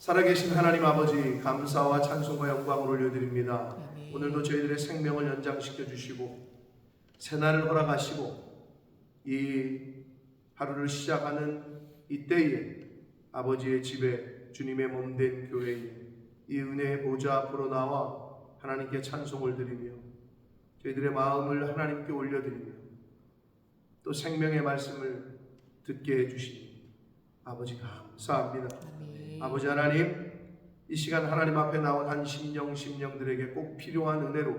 살아계신 하나님 아버지, 감사와 찬송과 영광을 올려드립니다. 아멘. 오늘도 저희들의 생명을 연장시켜 주시고 새날을 허락하시고 이 하루를 시작하는 이때에 아버지의 집에 주님의 몸된 교회에 이 은혜의 보좌 앞으로 나와 하나님께 찬송을 드리며 저희들의 마음을 하나님께 올려드리며 또 생명의 말씀을 듣게 해주시니 아버지 감사합니다. 아멘. 아버지 하나님, 이 시간 하나님 앞에 나온 한 심령들에게 꼭 필요한 은혜로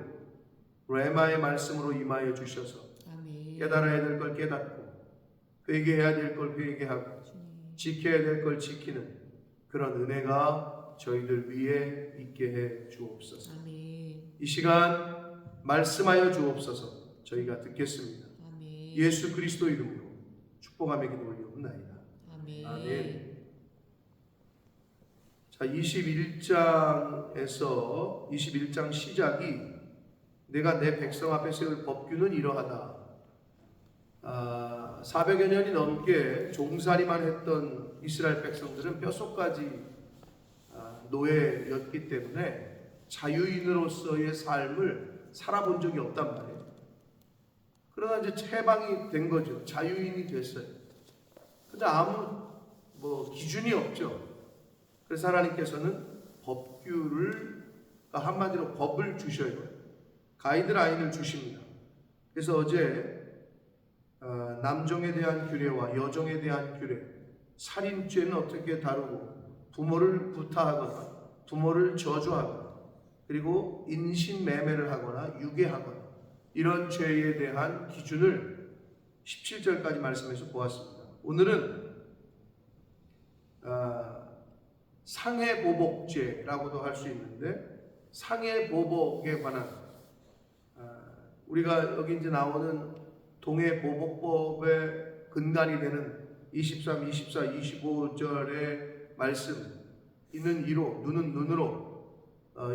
레마의 말씀으로 임하여 주셔서 아멘. 깨달아야 될 걸 깨닫고 회개해야 될 걸 회개하고 주님. 지켜야 될 걸 지키는 그런 은혜가 저희들 위에 있게 해 주옵소서. 아멘. 이 시간 말씀하여 주옵소서. 저희가 듣겠습니다. 아멘. 예수 그리스도 이름으로 축복하며 기도 올려옵나이다. 아멘. 아멘. 자, 21장 시작이 내가 내 백성 앞에 세울 법규는 이러하다. 400여 년이 넘게 종살이만 했던 이스라엘 백성들은 뼛속까지 노예였기 때문에 자유인으로서의 삶을 살아본 적이 없단 말이에요. 그러나 이제 해방이 된 거죠. 자유인이 됐어요. 근데 아무 기준이 없죠. 그래서 하나님께서는 법규를, 한마디로 법을 주셔요. 가이드라인을 주십니다. 그래서 어제 남종에 대한 규례와 여종에 대한 규례, 살인죄는 어떻게 다루고, 부모를 구타하거나 부모를 저주하거나 그리고 인신매매를 하거나 유괴하거나 이런 죄에 대한 기준을 17절까지 말씀해서 보았습니다. 오늘은 상해보복죄라고도 할 수 있는데, 상해보복에 관한 우리가 여기 이제 나오는 동해보복법의 근간이 되는 23, 24, 25절의 말씀, 이는 이로, 눈은 눈으로,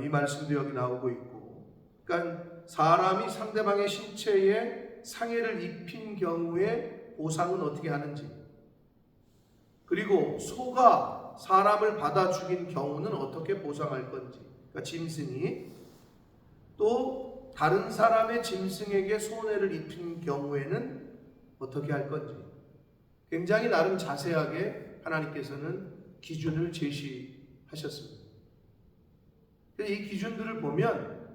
이 말씀도 여기 나오고 있고, 그러니까 사람이 상대방의 신체에 상해를 입힌 경우에 보상은 어떻게 하는지, 그리고 소가 사람을 받아 죽인 경우는 어떻게 보상할 건지, 그러니까 짐승이 또 다른 사람의 짐승에게 손해를 입힌 경우에는 어떻게 할 건지 굉장히 나름 자세하게 하나님께서는 기준을 제시하셨습니다. 이 기준들을 보면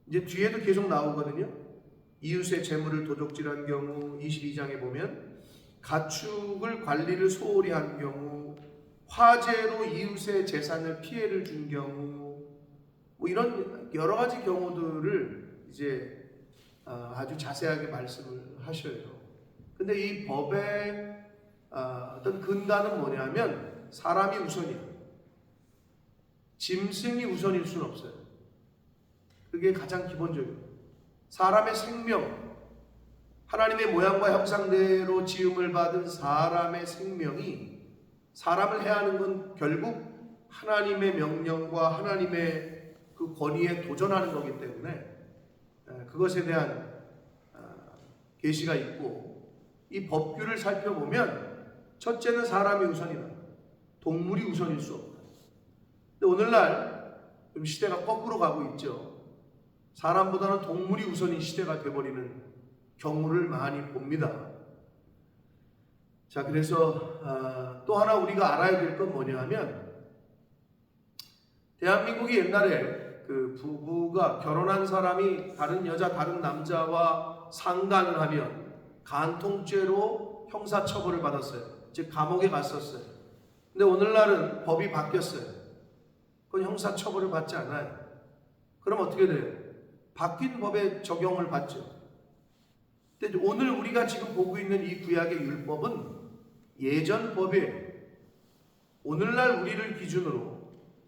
이제 뒤에도 계속 나오거든요. 이웃의 재물을 도적질한 경우 22장에 보면, 가축을 관리를 소홀히 한 경우, 화재로 이웃의 재산을 피해를 준 경우, 이런 여러 가지 경우들을 이제 아주 자세하게 말씀을 하셔요. 근데 이 법의 어떤 근간은 뭐냐면 사람이 우선이에요. 짐승이 우선일 수는 없어요. 그게 가장 기본적이에요. 사람의 생명, 하나님의 모양과 형상대로 지음을 받은 사람의 생명이, 사람을 해하는 건 결국 하나님의 명령과 하나님의 그 권위에 도전하는 거기 때문에 그것에 대한 계시가 있고, 이 법규를 살펴보면 첫째는 사람이 우선이다. 동물이 우선일 수 없다. 근데 오늘날 좀 시대가 거꾸로 가고 있죠. 사람보다는 동물이 우선인 시대가 돼버리는 경우를 많이 봅니다. 자, 그래서 또 하나 우리가 알아야 될 건 뭐냐 하면, 대한민국이 옛날에 그 부부가, 결혼한 사람이 다른 여자, 다른 남자와 상간을 하면 간통죄로 형사처벌을 받았어요. 즉 감옥에 갔었어요. 근데 오늘날은 법이 바뀌었어요. 그건 형사처벌을 받지 않아요. 그럼 어떻게 돼요? 바뀐 법의 적용을 받죠. 근데 오늘 우리가 지금 보고 있는 이 구약의 율법은 예전 법이에요. 오늘날 우리를 기준으로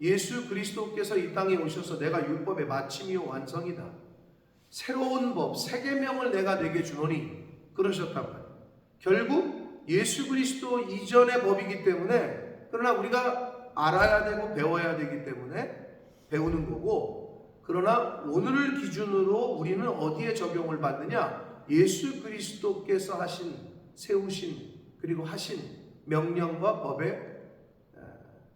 예수 그리스도께서 이 땅에 오셔서 내가 율법의 마침이요 완성이다, 새로운 법, 새 계명을 내가 내게 주노니 그러셨단 말이에요. 결국 예수 그리스도 이전의 법이기 때문에, 그러나 우리가 알아야 되고 배워야 되기 때문에 배우는 거고, 그러나 오늘을 기준으로 우리는 어디에 적용을 받느냐? 예수 그리스도께서 하신, 세우신, 그리고 하신 명령과 법에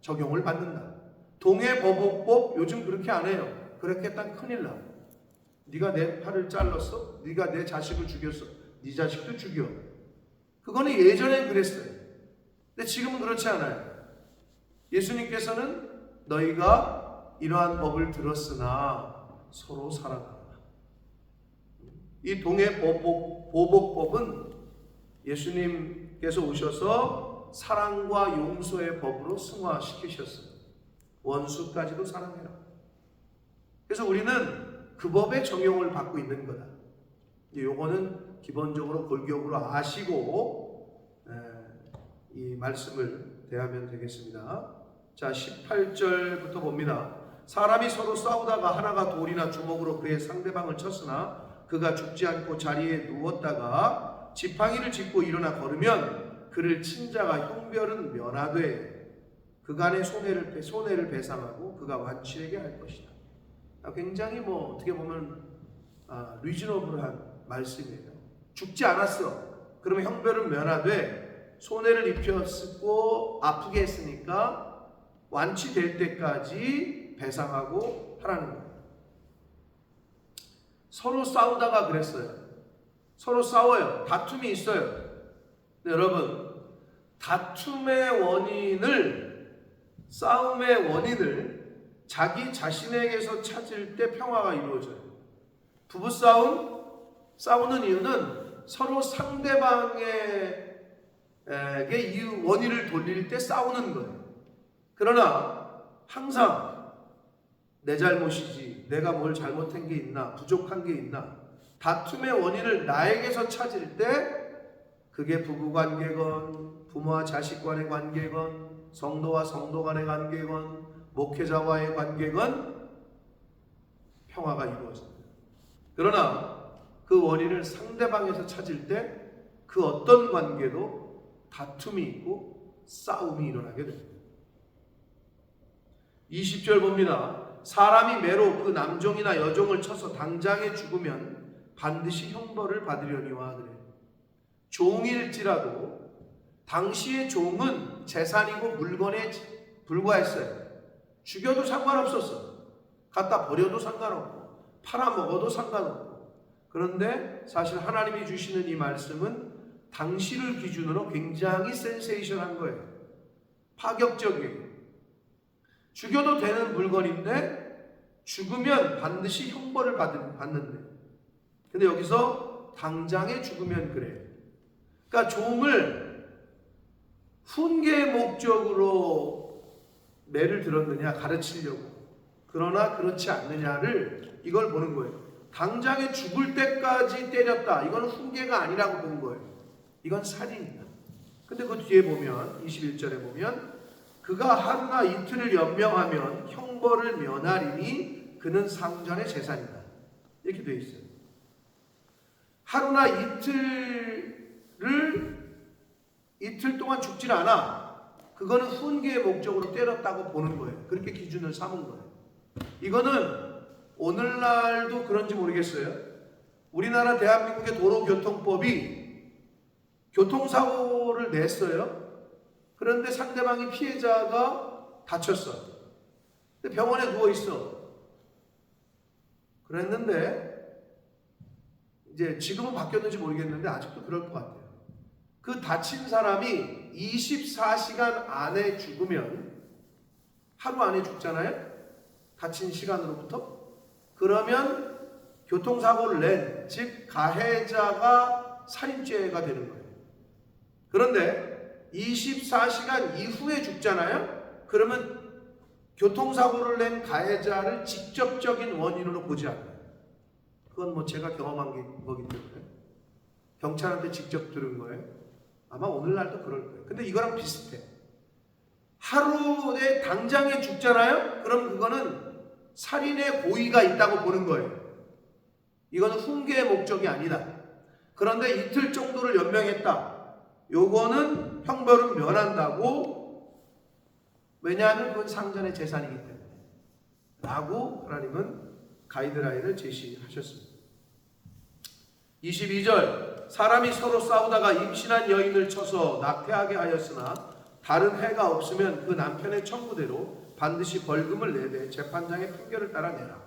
적용을 받는다. 동해보복법 요즘 그렇게 안 해요. 그렇게 했다면 큰일 나. 네가 내 팔을 잘랐어? 네가 내 자식을 죽였어? 네 자식도 죽여. 그거는 예전엔 그랬어요. 근데 지금은 그렇지 않아요. 예수님께서는 너희가 이러한 법을 들었으나 서로 사랑하라. 이 동해보복법은 예수님께서 오셔서 사랑과 용서의 법으로 승화시키셨어요. 원수까지도 사랑해라. 그래서 우리는 그 법의 적용을 받고 있는 거다. 요거는 기본적으로 골격으로 아시고 이 말씀을 대하면 되겠습니다. 자, 18절부터 봅니다. 사람이 서로 싸우다가 하나가 돌이나 주먹으로 그의 상대방을 쳤으나 그가 죽지 않고 자리에 누웠다가 지팡이를 짚고 일어나 걸으면 그를 친 자가 형벌은 면하되 그간의 손해를 배상하고 그가 완치되게 할 것이다. 굉장히 어떻게 보면 리즈너블한 말씀이에요. 죽지 않았어. 그러면 형벌은 면하되 손해를 입혔고 아프게 했으니까 완치될 때까지 배상하고 하라는 거예요. 서로 싸우다가 그랬어요. 서로 싸워요. 다툼이 있어요. 근데 여러분, 싸움의 원인을 자기 자신에게서 찾을 때 평화가 이루어져요. 싸우는 이유는 서로 상대방에게 이 원인을 돌릴 때 싸우는 거예요. 그러나 항상 내 잘못이지, 내가 뭘 잘못한 게 있나, 부족한 게 있나, 다툼의 원인을 나에게서 찾을 때 그게 부부관계건 부모와 자식 간의 관계건 성도와 성도 간의 관계건 목회자와의 관계건 평화가 이루어집니다. 그러나 그 원인을 상대방에서 찾을 때 그 어떤 관계도 다툼이 있고 싸움이 일어나게 됩니다. 20절 봅니다. 사람이 매로 그 남종이나 여종을 쳐서 당장에 죽으면 반드시 형벌을 받으려니와 그래. 종일지라도 당시의 종은 재산이고 물건에 불과했어요. 죽여도 상관없었어. 갖다 버려도 상관없고 팔아먹어도 상관없고. 그런데 사실 하나님이 주시는 이 말씀은 당시를 기준으로 굉장히 센세이션한 거예요. 파격적이에요. 죽여도 되는 물건인데 죽으면 반드시 형벌을 받는데. 근데 여기서 당장에 죽으면 그래요. 그러니까 종을 훈계의 목적으로 매를 들었느냐, 가르치려고. 그러나 그렇지 않느냐를 이걸 보는 거예요. 당장에 죽을 때까지 때렸다. 이건 훈계가 아니라고 본 거예요. 이건 살인이다. 근데 그 뒤에 보면 21절에 보면 그가 하루나 이틀을 연명하면 형벌을 면하리니 그는 상전의 재산이다. 이렇게 되어 있어요. 하루나 이틀 동안 죽질 않아. 그거는 훈계의 목적으로 때렸다고 보는 거예요. 그렇게 기준을 삼은 거예요. 이거는 오늘날도 그런지 모르겠어요. 우리나라 대한민국의 도로교통법이 교통사고를 냈어요. 그런데 상대방이 피해자가 다쳤어. 근데 병원에 누워있어. 그랬는데 이제 지금은 바뀌었는지 모르겠는데 아직도 그럴 것 같아요. 그 다친 사람이 24시간 안에 죽으면, 하루 안에 죽잖아요. 다친 시간으로부터. 그러면 교통사고를 낸, 즉 가해자가 살인죄가 되는 거예요. 그런데 24시간 이후에 죽잖아요. 그러면 교통사고를 낸 가해자를 직접적인 원인으로 보지 않아요. 그건 제가 경험한 거기 때문에 경찰한테 직접 들은 거예요. 아마 오늘날도 그럴 거예요. 근데 이거랑 비슷해. 하루에 당장에 죽잖아요. 그럼 그거는 살인의 고의가 있다고 보는 거예요. 이거는 훈계의 목적이 아니다. 그런데 이틀 정도를 연명했다. 요거는 형벌은 면한다고. 왜냐하면 그건 상전의 재산이기 때문에 라고 하나님은 가이드라인을 제시하셨습니다. 22절 사람이 서로 싸우다가 임신한 여인을 쳐서 낙태하게 하였으나 다른 해가 없으면 그 남편의 청구대로 반드시 벌금을 내되 재판장의 판결을 따라 내라.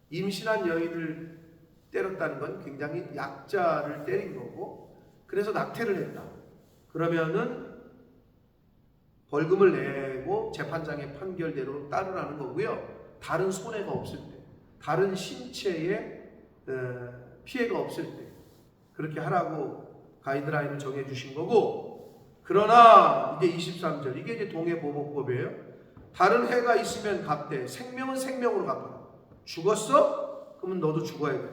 임신한 여인을 때렸다는 건 굉장히 약자를 때린 거고, 그래서 낙태를 했다. 그러면은 벌금을 내고 재판장의 판결대로 따르라는 거고요. 다른 손해가 없을 때, 다른 신체에 피해가 없을 때 그렇게 하라고 가이드라인을 정해 주신 거고, 그러나 이제 23절, 이게 이제 동해보복법이에요. 다른 해가 있으면 갚되 생명은 생명으로 갚아라. 죽었어? 그러면 너도 죽어야 돼.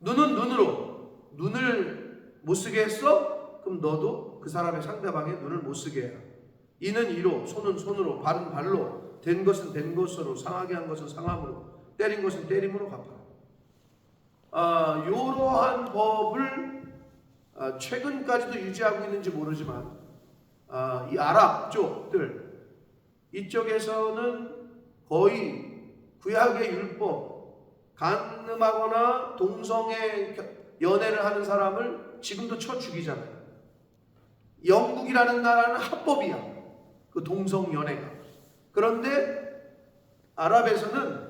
눈은 눈으로, 눈을 못 쓰게 했어? 그럼 너도 그 사람의 상대방의 눈을 못 쓰게 해라. 이는 이로, 손은 손으로, 발은 발로, 된 것은 된 것으로, 상하게 한 것은 상함으로, 때린 것은 때림으로 갚아라. 이러한 법을 최근까지도 유지하고 있는지 모르지만 이 아랍 쪽들, 이쪽에서는 거의 구약의 율법, 간음하거나 동성애 연애를 하는 사람을 지금도 쳐 죽이잖아요. 영국이라는 나라는 합법이야, 그 동성 연애가. 그런데 아랍에서는,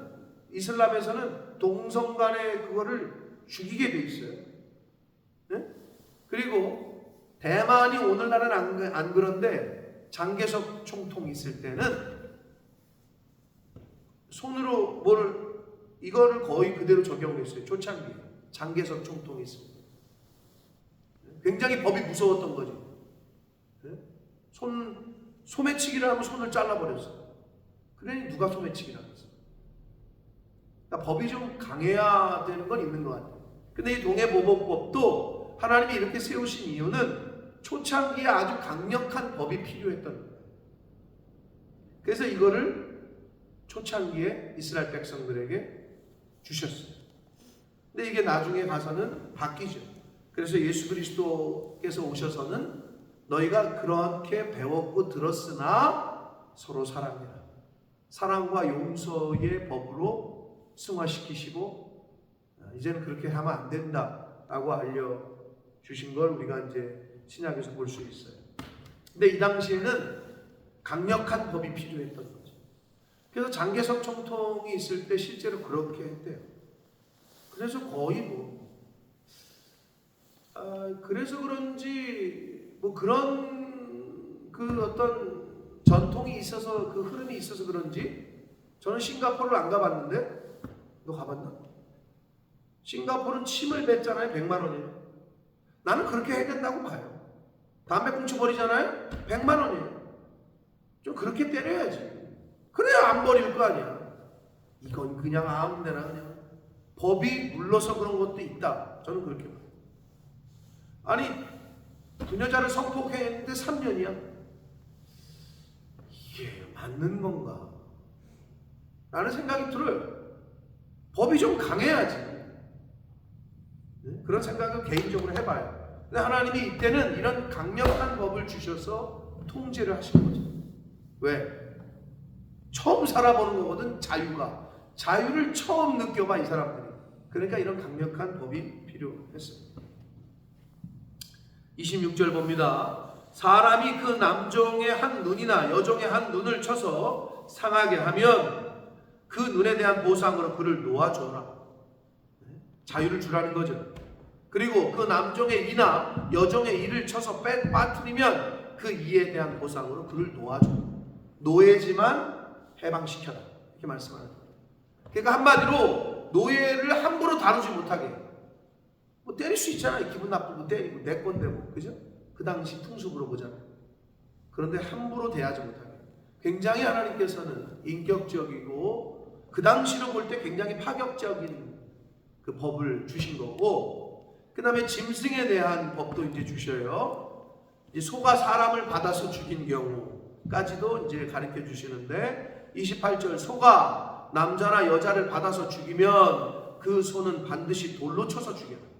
이슬람에서는 동성 간의 그거를 죽이게 돼 있어요. 네? 그리고 대만이 오늘날은 안 그런데 장개석 총통이 있을 때는 손으로 이거를 거의 그대로 적용했어요. 초창기에 장개석 총통이 있습니다. 굉장히 법이 무서웠던 거죠. 소매치기를 하면 손을 잘라버렸어요. 그러니 누가 소매치기를 하겠어요? 그러니까 법이 좀 강해야 되는 건 있는 것 같아요. 근데 이 동해보복법도 하나님이 이렇게 세우신 이유는 초창기에 아주 강력한 법이 필요했던 거예요. 그래서 이거를 초창기에 이스라엘 백성들에게 주셨어요. 근데 이게 나중에 가서는 바뀌죠. 그래서 예수 그리스도께서 오셔서는 너희가 그렇게 배웠고 들었으나 서로 사랑해라. 사랑과 용서의 법으로 승화시키시고 이제는 그렇게 하면 안 된다라고 알려주신 걸 우리가 이제 신약에서 볼 수 있어요. 근데 이 당시에는 강력한 법이 필요했던 거죠. 그래서 장개석 총통이 있을 때 실제로 그렇게 했대요. 그래서 거의 그래서 그런지 그런 그 어떤 전통이 있어서, 그 흐름이 있어서 그런지, 저는 싱가포르를 안 가봤는데, 너 가봤나? 싱가포르는 침을 뱉잖아요. 100만 원이에요. 나는 그렇게 해야 된다고 봐요. 담배 꽁초 버리잖아요. 100만 원이에요. 좀 그렇게 때려야지. 그래야 안 버릴 거 아니야. 이건 그냥 아무 데나 그냥 법이 물러서 그런 것도 있다. 저는 그렇게 봐요. 아니, 그 여자를 성폭행했는데 3년이야. 이게 맞는 건가? 라는 생각이 들어요. 법이 좀 강해야지. 그런 생각을 개인적으로 해봐요. 근데 하나님이 이때는 이런 강력한 법을 주셔서 통제를 하신 거죠. 왜? 처음 살아보는 거거든, 자유가. 자유를 처음 느껴봐, 이 사람들이. 그러니까 이런 강력한 법이 필요했어요. 26절 봅니다. 사람이 그 남종의 한 눈이나 여종의 한 눈을 쳐서 상하게 하면 그 눈에 대한 보상으로 그를 놓아줘라. 자유를 주라는 거죠. 그리고 그 남종의 이나 여종의 이를 쳐서 빠뜨리면 그 이에 대한 보상으로 그를 놓아줘. 노예지만 해방시켜라. 이렇게 말씀하는 거예요. 그러니까 한마디로 노예를 함부로 다루지 못하게. 때릴 수 있잖아요. 기분 나쁘고 때리고 내 건데 그죠? 그 당시 풍습으로 보잖아요. 그런데 함부로 대하지 못하게. 굉장히 하나님께서는 인격적이고 그 당시로 볼 때 굉장히 파격적인 그 법을 주신 거고, 그 다음에 짐승에 대한 법도 이제 주셔요. 이제 소가 사람을 받아서 죽인 경우까지도 이제 가르쳐 주시는데, 28절, 소가 남자나 여자를 받아서 죽이면 그 소는 반드시 돌로 쳐서 죽여라.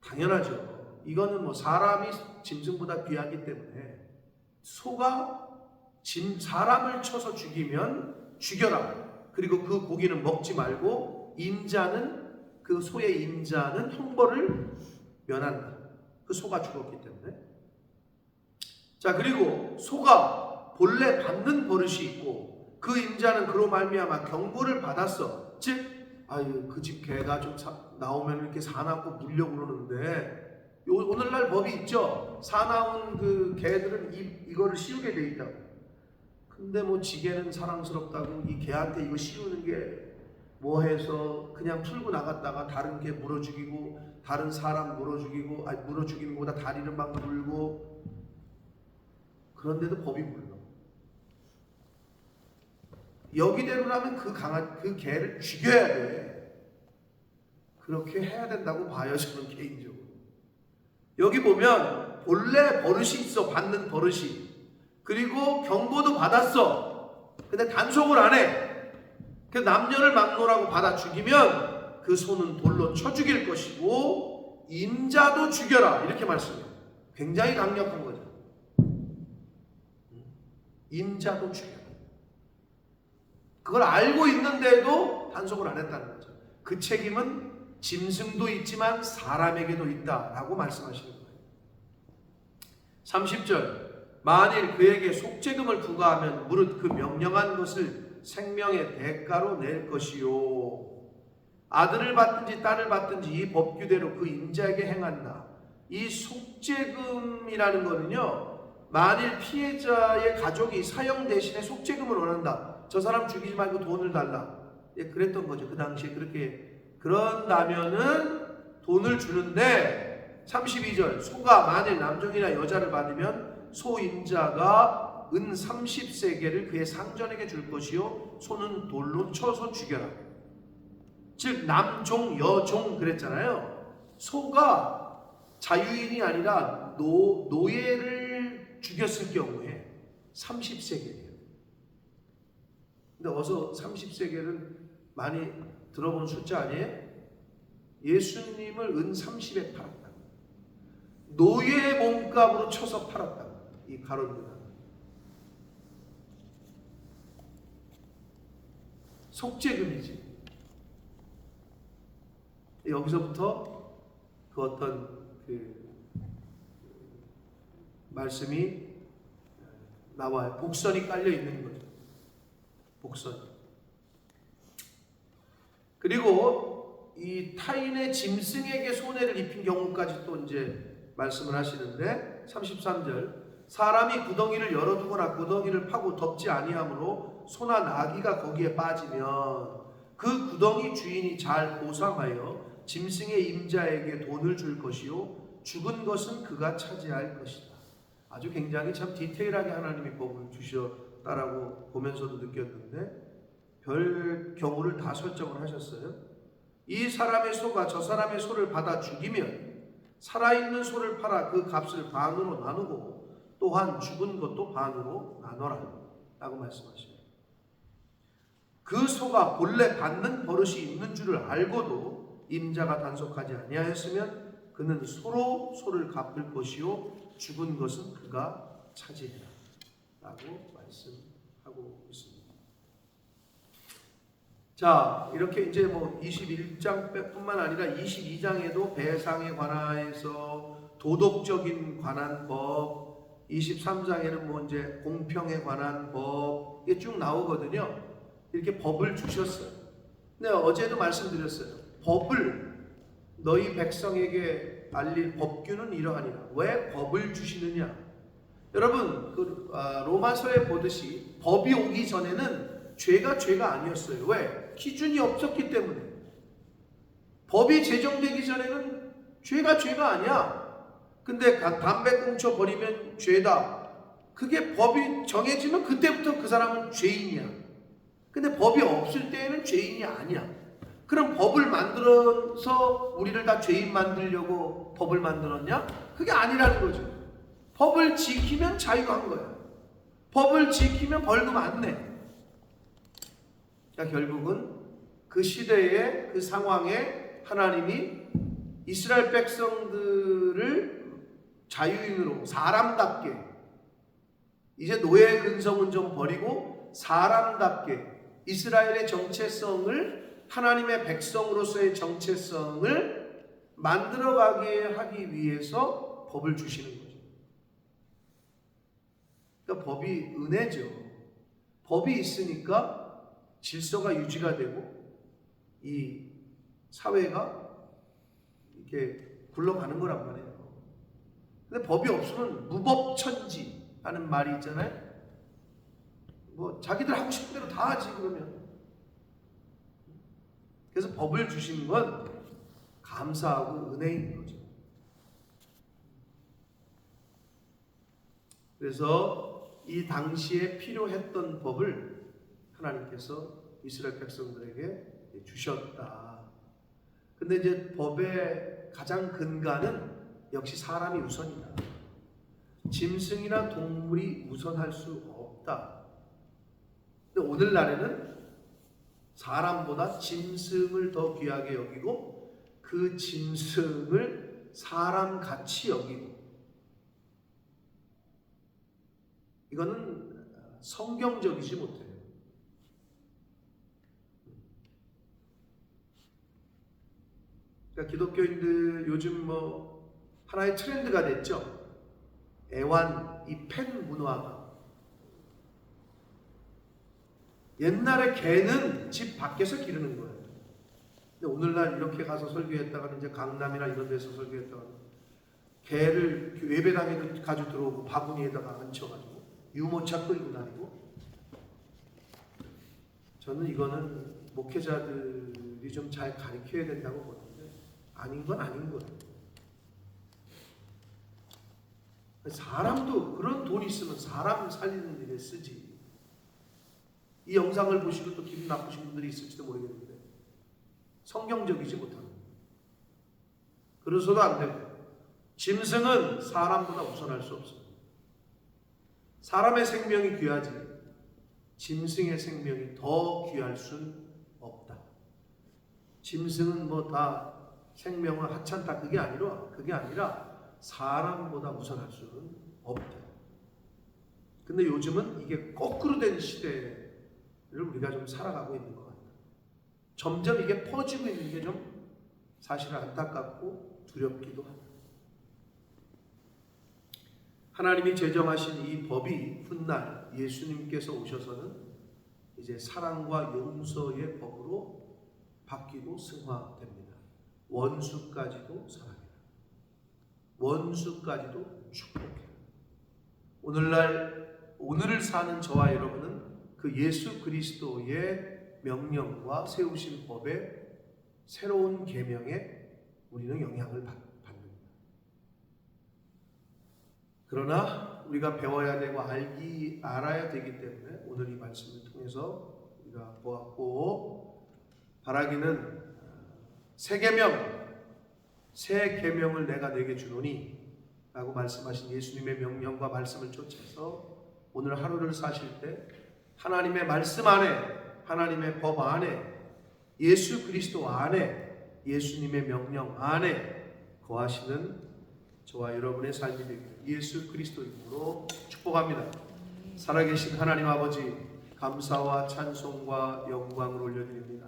당연하죠. 이거는 사람이 짐승보다 귀하기 때문에 소가 사람을 쳐서 죽이면 죽여라. 그리고 그 고기는 먹지 말고 그 소의 임자는 형벌을 면한다. 그 소가 죽었기 때문에. 자, 그리고 소가 본래 받는 버릇이 있고 그 임자는 그로 말미암아 경고를 받았어. 즉 그 집 개가 좀 나오면 이렇게 사납고 물려고 그러는데 오늘날 법이 있죠. 사나운 그 개들은 이거를 씌우게 돼 있다고. 근데 뭐 지개는 사랑스럽다고 이 개한테 이거 씌우는 게 뭐 해서 그냥 풀고 나갔다가 다른 개 물어 죽이고 다른 사람 물어 죽이고 물어 죽이는 것보다 다리를 막 물고 그런데도 법이 물러. 여기대로라면 그 개를 죽여야 돼. 그렇게 해야 된다고 봐요, 저는 개인적으로. 여기 보면 본래 버릇이 있어, 받는 버릇이. 그리고 경고도 받았어. 근데 단속을 안 해. 그 남녀를 막노라고 받아 죽이면 그 소는 돌로 쳐 죽일 것이고 임자도 죽여라, 이렇게 말씀해요. 굉장히 강력한 거죠. 임자도 죽여라. 그걸 알고 있는데도 단속을 안 했다는 거죠. 그 책임은 짐승도 있지만 사람에게도 있다라고 말씀하시는 거예요. 30절 만일 그에게 속죄금을 부과하면 무릇 그 명령한 것을 생명의 대가로 낼 것이요 아들을 받든지 딸을 받든지 이 법규대로 그 임자에게 행한다. 이 속죄금이라는 거는요, 만일 피해자의 가족이 사형 대신에 속죄금을 원한다. 저 사람 죽이지 말고 돈을 달라. 예, 그랬던 거죠. 그 당시에 그런다면은 돈을 주는데 32절 소가 만일 남종이나 여자를 받으면 소임자가 은 30세겔을 그의 상전에게 줄 것이요 소는 돌로 쳐서 죽여라. 즉 남종 여종 그랬잖아요. 소가 자유인이 아니라 노예를 죽였을 경우에 30세겔이에요. 근데 어서 30세겔은 많이 들어본 숫자 아니에요? 예수님을 은 30에 팔았다. 노예 몸값으로 쳐서 팔았다. 이 가롯유다. 속죄금이지. 여기서부터 그 어떤 말씀이 나와요. 복선이 깔려 있는 거죠. 복선. 그리고 이 타인의 짐승에게 손해를 입힌 경우까지 또 이제 말씀을 하시는데 33절 사람이 구덩이를 열어두거나 구덩이를 파고 덮지 아니하므로 소나 나귀가 거기에 빠지면 그 구덩이 주인이 잘 보상하여 짐승의 임자에게 돈을 줄 것이요 죽은 것은 그가 차지할 것이다. 아주 굉장히 참 디테일하게 하나님이 법을 주셨다라고 보면서도 느꼈는데 별 경우를 다 설정을 하셨어요. 이 사람의 소가 저 사람의 소를 받아 죽이면 살아있는 소를 팔아 그 값을 반으로 나누고 또한 죽은 것도 반으로 나눠라 라고 말씀하십니다. 그 소가 본래 받는 버릇이 있는 줄을 알고도 임자가 단속하지 아니하였으면 그는 소로 소를 갚을 것이요 죽은 것은 그가 차지해라 라고 말씀하고 있습니다. 자, 이렇게 이제 뭐 21장뿐만 아니라 22장에도 배상에 관하여서 도덕적인 관한 법, 23장에는 뭐 이제 공평에 관한 법, 이게 쭉 나오거든요. 이렇게 법을 주셨어요. 근데 어제도 말씀드렸어요. 법을 너희 백성에게 알릴 법규는 이러하니라. 왜 법을 주시느냐? 여러분, 로마서에 보듯이 법이 오기 전에는 죄가 아니었어요. 왜? 기준이 없었기 때문에. 법이 제정되기 전에는 죄가 아니야. 근데 담배 꽁초 버리면 죄다. 그게 법이 정해지면 그때부터 그 사람은 죄인이야. 근데 법이 없을 때에는 죄인이 아니야. 그럼 법을 만들어서 우리를 다 죄인 만들려고 법을 만들었냐? 그게 아니라는 거죠. 법을 지키면 자유한 거야. 법을 지키면 벌금 안 내. 자, 결국은 그 시대의 그 상황에 하나님이 이스라엘 백성들을 자유인으로 사람답게 이제 노예의 근성은 좀 버리고 사람답게 이스라엘의 정체성을 하나님의 백성으로서의 정체성을 만들어가게 하기 위해서 법을 주시는 거죠. 그러니까 법이 은혜죠. 법이 있으니까 질서가 유지가 되고 이 사회가 이렇게 굴러가는 거란 말이에요. 근데 법이 없으면 무법천지 하는 말이 있잖아요. 뭐 자기들 하고 싶은 대로 다 하지 그러면. 그래서 법을 주신 건 감사하고 은혜인 거죠. 그래서 이 당시에 필요했던 법을 하나님께서 이스라엘 백성들에게 주셨다. 근데 이제 법의 가장 근간은 역시 사람이 우선이다. 짐승이나 동물이 우선할 수 없다. 근데 오늘날에는 사람보다 짐승을 더 귀하게 여기고 그 짐승을 사람같이 여기고, 이거는 성경적이지 못해요. 그러니까 기독교인들 요즘 뭐 하나의 트렌드가 됐죠. 애완, 이 펫 문화가. 옛날에 개는 집 밖에서 기르는 거예요. 근데 오늘날 이렇게 가서 설교했다가는 이제 강남이나 이런 데서 설교했다가는 개를 예배당에 가지고 들어오고 바구니에다가 얹혀가지고 유모차 끌고 다니고. 저는 이거는 목회자들이 좀 잘 가르쳐야 된다고 보는데 아닌 건 아닌 거예요. 사람도 그런 돈 있으면 사람 살리는 일에 쓰지. 이 영상을 보시고 또 기분 나쁘신 분들이 있을지도 모르겠는데 성경적이지 못합니다. 그래서도 안 되고, 짐승은 사람보다 우선할 수 없어요. 사람의 생명이 귀하지 짐승의 생명이 더 귀할 순 없다. 짐승은 뭐 다 생명을 하찮다 그게 아니라 사람보다 우선할 수는 없다. 근데 요즘은 이게 거꾸로 된 시대를 우리가 좀 살아가고 있는 것 같아요. 점점 이게 퍼지고 있는 게 좀 사실은 안타깝고 두렵기도 합니다. 하나님이 제정하신 이 법이 훗날 예수님께서 오셔서는 이제 사랑과 용서의 법으로 바뀌고 승화됩니다. 원수까지도 사랑해라. 원수까지도 축복해라. 오늘을 사는 저와 여러분은 그 예수 그리스도의 명령과 세우신 법의 새로운 계명에 우리는 영향을 받습니다. 그러나 우리가 배워야 되고 알아야 되기 때문에 오늘 이 말씀을 통해서 우리가 보았고, 바라기는 새 계명을 내가 내게 주노니 라고 말씀하신 예수님의 명령과 말씀을 쫓아서 오늘 하루를 사실 때 하나님의 말씀 안에, 하나님의 법 안에, 예수 그리스도 안에, 예수님의 명령 안에 거하시는 저와 여러분의 삶이 되기를 예수 그리스도 이름으로 축복합니다. 살아계신 하나님 아버지, 감사와 찬송과 영광을 올려드립니다.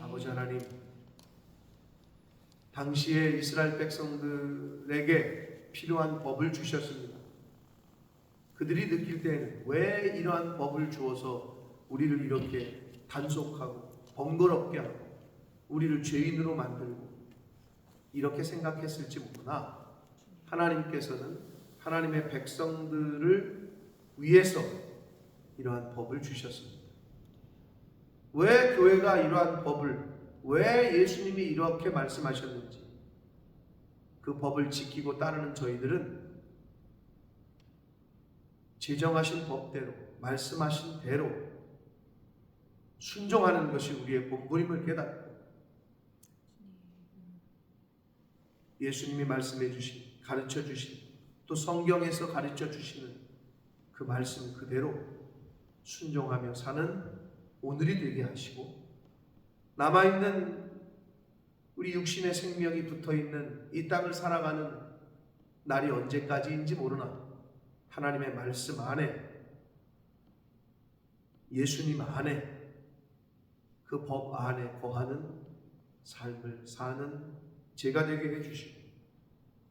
아버지 하나님, 당시에 이스라엘 백성들에게 필요한 법을 주셨습니다. 그들이 느낄 때에는 왜 이러한 법을 주어서 우리를 이렇게 단속하고 번거롭게 하고 우리를 죄인으로 만들고 이렇게 생각했을지 모르나, 하나님께서는 하나님의 백성들을 위해서 이러한 법을 주셨습니다. 왜 교회가 이러한 법을, 왜 예수님이 이렇게 말씀하셨는지, 그 법을 지키고 따르는 저희들은 제정하신 법대로, 말씀하신 대로 순종하는 것이 우리의 본분임을 깨닫고, 예수님이 말씀해 주신, 가르쳐 주신, 또 성경에서 가르쳐 주시는 그 말씀 그대로 순종하며 사는 오늘이 되게 하시고, 남아있는 우리 육신의 생명이 붙어있는 이 땅을 살아가는 날이 언제까지인지 모르나 하나님의 말씀 안에, 예수님 안에, 그 법 안에 거하는 삶을 사는 제가 되게 해주시고,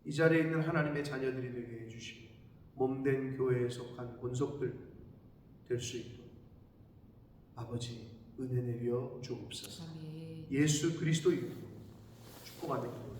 이 자리에 있는 하나님의 자녀들이 되게 해주시고, 몸된 교회에 속한 권속들 될 수 있도록 아버지 은혜 내려 주옵소서. 아멘. 예수 그리스도 이름으로 축복합니다.